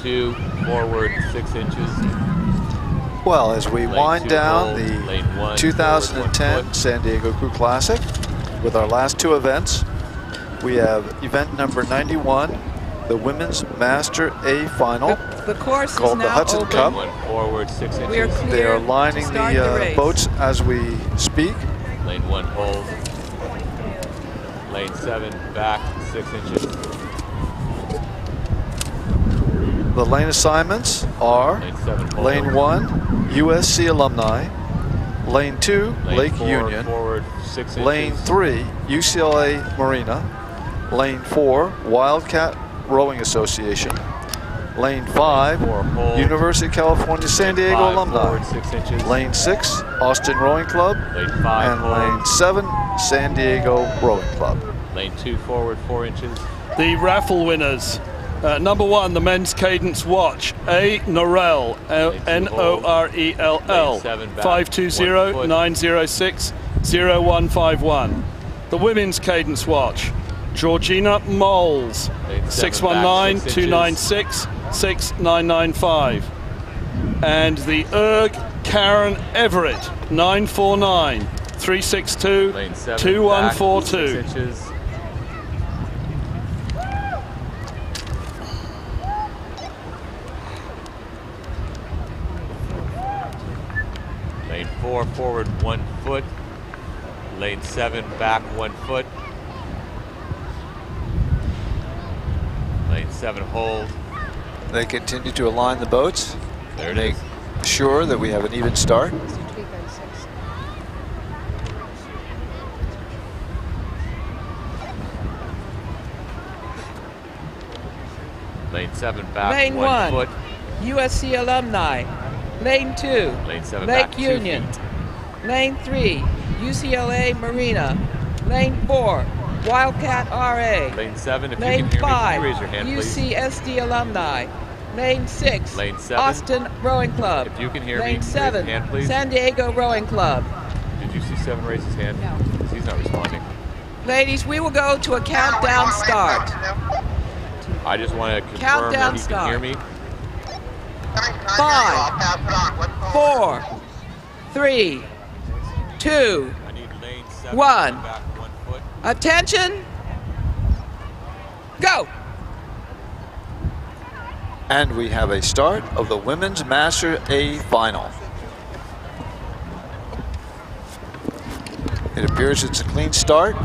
2, forward 6 inches. Well, as we wind down hold, the 2010 San Diego Crew Classic with our last 2 events, we have event number 91, the Women's Master A Final, the course called is the now Hudson open. Cup. Forward 6 inches. We are clear They are lining to start the the race. boats as we speak. Lane 1, hold. Lane 7, back 6 inches. The lane assignments are Lane 7, hold. Lane 1, USC Alumni, Lane 2, Lane Lake 4, Union, forward 6 inches. Lane 3, UCLA Marina, Lane 4, Wildcat Rowing Association, Lane 5, 4, hold. University of California San Lane Diego 5, Alumni, forward 6 inches. Lane 6, Austin Rowing Club, Lane 5, and hold. Lane 7, San Diego Rowing Club. Lane 2, forward 4 inches. The raffle winners. Number 1, the men's cadence watch. A. Norell, Norell, 520-906-0151. The women's cadence watch. Georgina Moles, 619-296-6995. And the ERG Karen Everett, 949-362-2142. Lane 4, forward 1 foot. Lane 7, back 1 foot. Lane 7, hold. They continue to align the boats. There it Make is. sure that we have an even start. Lane 7, back Lane 1 1, foot. USC Alumni. Lane 2, Lane 7, Lake back 2 Union. feet. Lane 3, UCLA Marina. Lane 4, Wildcat RA. Lane 7, if Lane you can hear 5, me, raise your hand, please. UCSD Alumni. Lane 6, Lane 7, Austin Rowing Club. if you can hear me, Lane raise 7, your hand, please. San Diego Rowing Club. Did you see 7 raise his hand? No. He's not responding. Ladies, we will go to a countdown start. I just want to confirm Countdown that he start. can hear me. 5, 4, 3, 2, I need lane 7, 1. back 1 foot. Attention, go. And we have a start of the Women's Master A Final. It appears it's a clean start.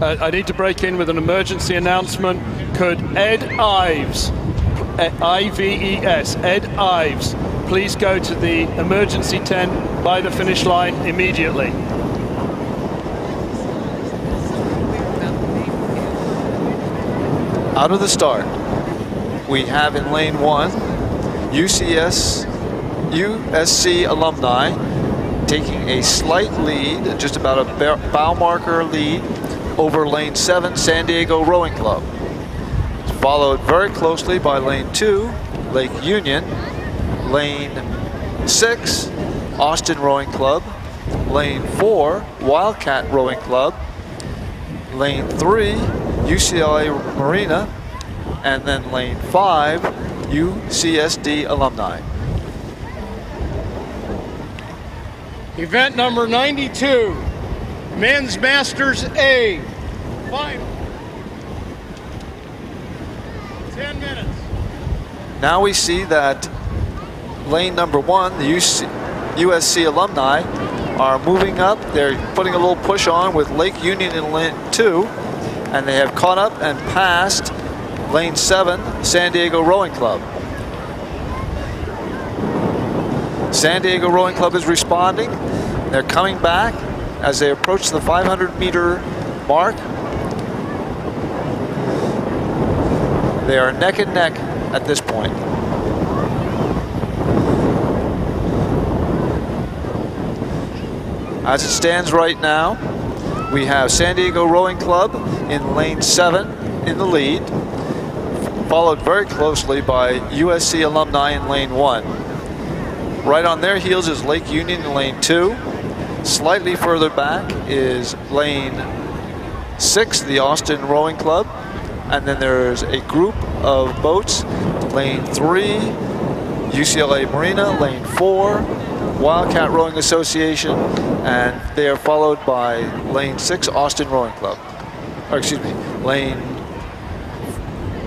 I need to break in with an emergency announcement. Could Ed Ives, I-V-E-S, Ed Ives, please go to the emergency tent by the finish line immediately. Out of the start, we have in lane 1, USC Alumni taking a slight lead, just about a bow marker lead over lane 7, San Diego Rowing Club. It's followed very closely by lane 2, Lake Union, lane 6, Austin Rowing Club, lane 4, Wildcat Rowing Club, lane 3, UCLA Marina, and then lane 5, UCSD Alumni. Event number 92, Men's Masters A Final. 10 minutes. Now we see that lane number 1, the USC Alumni, are moving up. They're putting a little push on with Lake Union in lane 2, and they have caught up and passed lane 7, San Diego Rowing Club. San Diego Rowing Club is responding. They're coming back as they approach the 500-meter mark. They are neck and neck at this point. As it stands right now, we have San Diego Rowing Club in lane 7 in the lead, followed very closely by USC Alumni in lane 1. Right on their heels is Lake Union in lane 2. Slightly further back is lane 6, the Austin Rowing Club. And then there's a group of boats, lane 3, UCLA Marina, lane 4, Wildcat Rowing Association, and they are followed by lane 6, Austin Rowing Club. Or excuse me, lane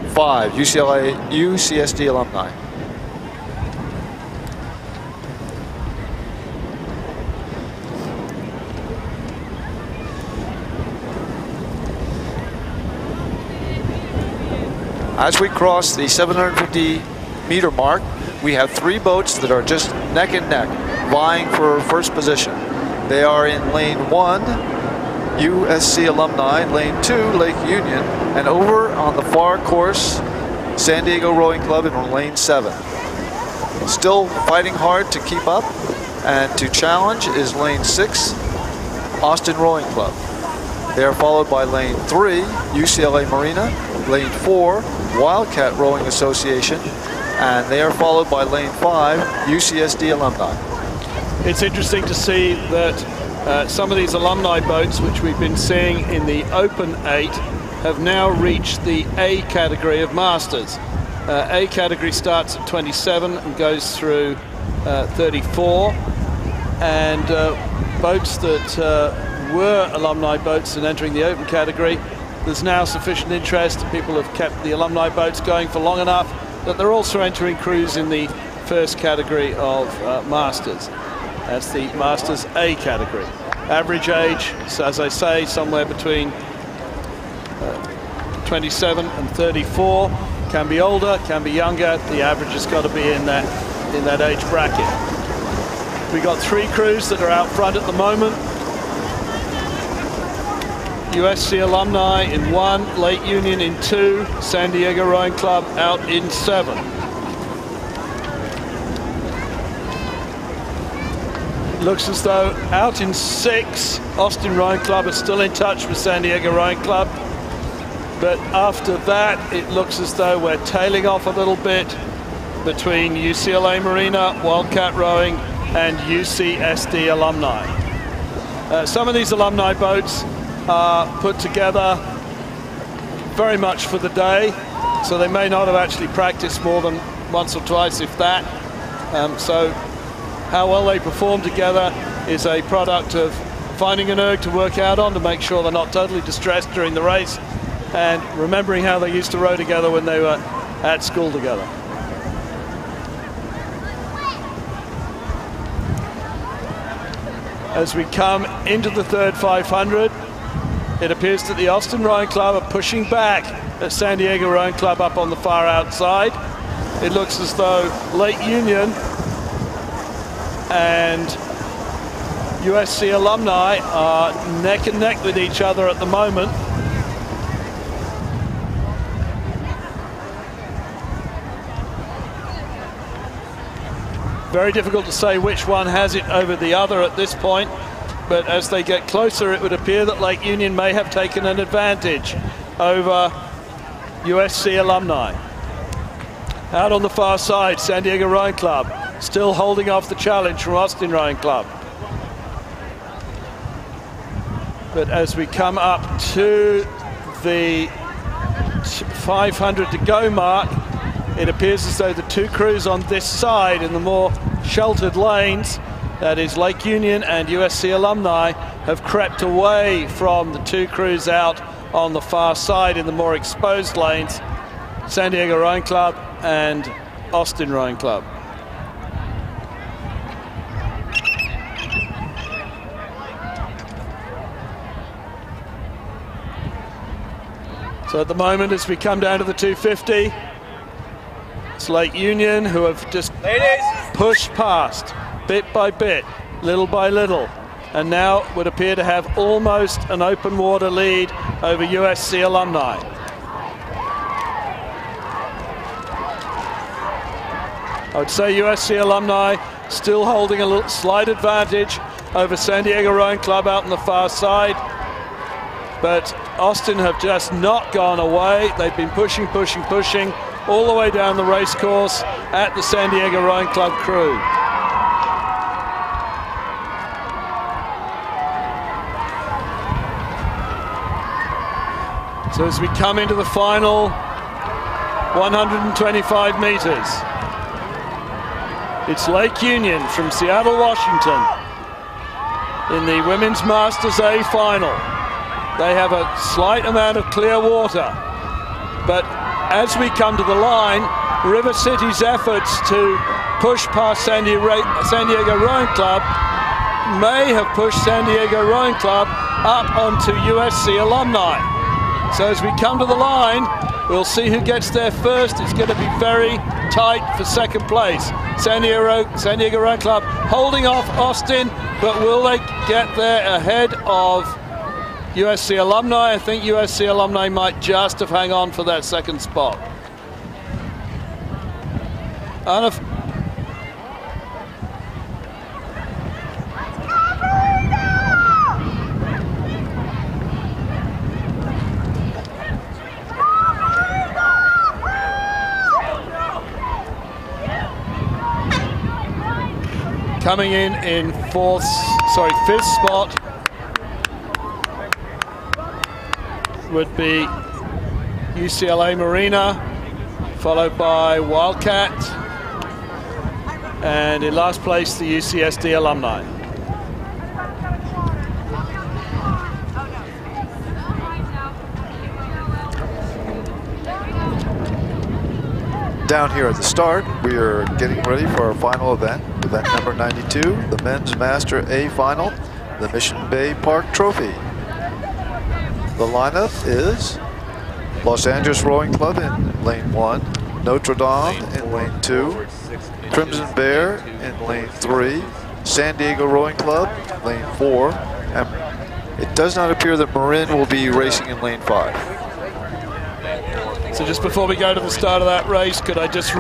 5, UCSD Alumni. As we cross the 750-meter mark, we have 3 boats that are just neck and neck, vying for first position. They are in lane 1, USC Alumni, lane 2, Lake Union, and over on the far course, San Diego Rowing Club in lane 7. Still fighting hard to keep up, and to challenge is lane 6, Austin Rowing Club. They are followed by lane 3, UCLA Marina, lane 4, Wildcat Rowing Association, and they are followed by lane 5, UCSD Alumni. It's interesting to see that some of these alumni boats, which we've been seeing in the Open 8, have now reached the A category of Masters. A category starts at 27 and goes through 34, and boats that were alumni boats and entering the Open category, there's now sufficient interest. People have kept the alumni boats going for long enough that they're also entering crews in the first category of Masters. That's the Masters A category. Average age, so as I say, somewhere between 27 and 34. Can be older, can be younger. The average has got to be in that age bracket. We got 3 crews that are out front at the moment. USC Alumni in 1, Lake Union in 2, San Diego Rowing Club out in 7. Looks as though out in 6, Austin Rowing Club is still in touch with San Diego Rowing Club. But after that, it looks as though we're tailing off a little bit between UCLA Marina, Wildcat Rowing, and UCSD Alumni. Some of these alumni boats are put together very much for the day, so they may not have actually practiced more than once or twice, if that. So how well they perform together is a product of finding an erg to work out on to make sure they're not totally distressed during the race, and remembering how they used to row together when they were at school together. As we come into the third 500, it appears that the Austin Rowing Club are pushing back at San Diego Rowing Club up on the far outside. It looks as though Lake Union and USC Alumni are neck and neck with each other at the moment. Very difficult to say which one has it over the other at this point, but as they get closer, it would appear that Lake Union may have taken an advantage over USC Alumni. Out on the far side, San Diego Rowing Club still holding off the challenge from Austin Rowing Club. But as we come up to the 500 to go mark, it appears as though the 2 crews on this side in the more sheltered lanes, that is Lake Union and USC Alumni, have crept away from the 2 crews out on the far side in the more exposed lanes, San Diego Rowing Club and Austin Rowing Club. So at the moment, as we come down to the 250, it's Lake Union who have just pushed past bit by bit, little by little, and now would appear to have almost an open water lead over USC Alumni. I would say USC Alumni still holding a little slight advantage over San Diego Rowing Club out on the far side, but Austin have just not gone away. They've been pushing all the way down the race course at the San Diego Rowing Club crew. So as we come into the final 125 meters, it's Lake Union from Seattle, Washington in the Women's Masters A final. They have a slight amount of clear water, but as we come to the line, River City's efforts to push past San Diego Rowing Club may have pushed San Diego Rowing Club up onto USC Alumni. So as we come to the line, we'll see who gets there first. It's going to be very tight for second place. San Diego Rowing Club holding off Austin, but will they get there ahead of USC Alumni? I think USC Alumni might just have hung on for that second spot. And if coming in fifth spot would be UCLA Marina, followed by Wildcat, and in last place the UCSD Alumni. Down here at the start, we are getting ready for our final event number 92, the Men's Master A Final, the Mission Bay Park Trophy. The lineup is Los Angeles Rowing Club in lane 1, Notre Dame in lane 2, Crimson Bear in lane 3, San Diego Rowing Club lane 4, and it does not appear that Marin will be racing in lane 5. So just before we go to the start of that race, could I just